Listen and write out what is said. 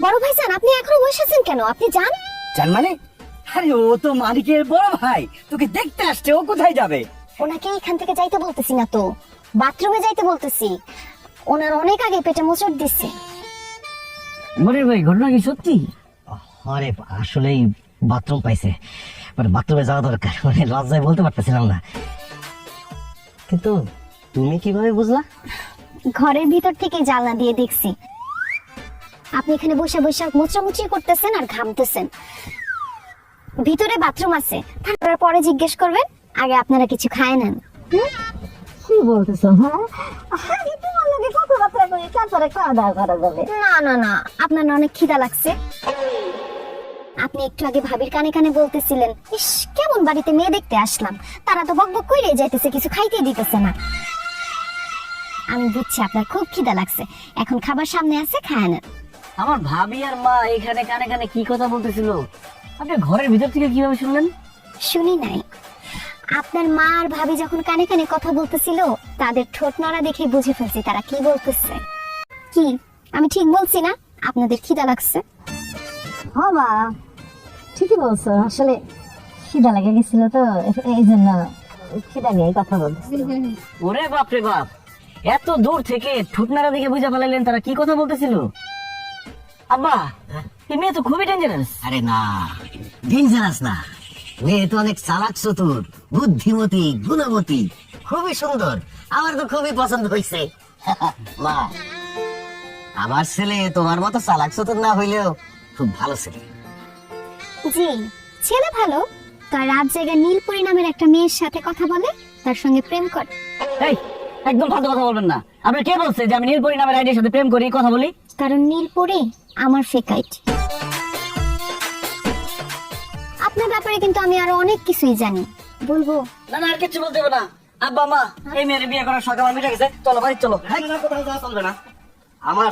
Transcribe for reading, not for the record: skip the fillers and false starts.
বড় ভাইজান, আপনি এখনো বসে আছেন কেন? আপনি যান। জান মানে? আরে ও তো মালিকের বড় ভাই, তোকে দেখতে আসছে, ও কোথায় যাবে? ওনাকে এখান থেকে যাইতে বলতেছি না তো, বাথরুমে যাইতে বলতেছি। ওনার অনেক আগে পেটে মোচড় দিচ্ছে। মনির ভাই, ঘটনা কি সত্যি? আরে আসলেই বাথরুম পাইছে, মানে বাথরুমে যাওয়া দরকার, মানে লজ্জায় বলতে পারতেছিলাম না। কিন্তু তুমি কিভাবে বুঝলা? ঘরের ভিতর থেকে জানলা দিয়ে দেখছি আপনি এখানে বসে বসে মোচামুচি করতেছেন আর ঘামতেছেন। ভিতরে বাথরুম আছে, তারপরে পরে জিজ্ঞেস করবেন। আগে আপনারা কিছু খায় নেন। কি বলতেছো? হ্যাঁ, আগে তোমার লগে কথাবার্তা কই, তারপরে খাওয়া দাওয়া করা যাবে। না না না, আপনার না অনেক খিদা লাগছে? আপনি একটু আগে ভাবির কানে কানে বলতেছিলেন, ইস কেমন বাড়িতে মেয়ে দেখতে আসলাম, তারা তো বকবক কইরে যাইতেছে, কিছু খাইতে দিতেছে না। আমি বুঝছি আপনার খুব খিদা লাগছে, এখন খাবার সামনে আছে, খায় নেন। আমার ভাবি আর মা এখানে কানে কানে কি কথা বলতেছিল, আপনি ঘরের ভিতর থেকে কিভাবে শুনলেন? শুনি নাই। আপনার মা আর ভাবি যখন কানে কানে কথা বলতেছিল, তাদের ঠোঁট নড়া দেখে বুঝে ফেলছি তারা কি বলতেছে। কি আমি ঠিক বলছি না? আপনাদের খিদা লাগছে। হ্যাঁ মা, ঠিকই বলছো। আসলে খিদা লেগে গেছিল তো, এই জন্য খিদা নিয়ে কথা বলছি। ওরে বাপ রে বাপ, এত দূর থেকে ঠুটনারা দেখে বুঝে ফেলাইলেন তারা কি কথা বলতেছিল। আব্বা, এই মেয়ে তো খুবই ডেঞ্জারাস। আরে না, ডেঞ্জারাস না, মেয়ে তো অনেক চালাক, চতুর, বুদ্ধিমতী, গুণবতী, খুবই সুন্দর। আমার তো খুবই পছন্দ হয়েছে। মা, আমার ছেলে তোমার মতো চালাক চতুর না হইলেও খুব ভালো ছেলে। জি, ছেলে ভালো। তার রাত জায়গায় নীলপরি নামের একটা মেয়ের সাথে কথা বলে, তার সঙ্গে প্রেম করে। এই, একদম ফালতু কথা বলবেন না। আপনি কে বলছে যে আমি নীলপরি নামের আইডির সাথে প্রেম করি, কথা বলি? কারণ নীলপরি আমার ফেকাইট। আপনার ব্যাপারে কিন্তু আমি আরো অনেক কিছুই জানি, বলবো। না না, আর কিছু বলতে হবে না। আব্বা মা, এই মেয়ের বিয়ে করার শখ আমার মিটে গেছে, চলো বাড়ি চলো। কোথাও যাওয়া চলবে না। আমার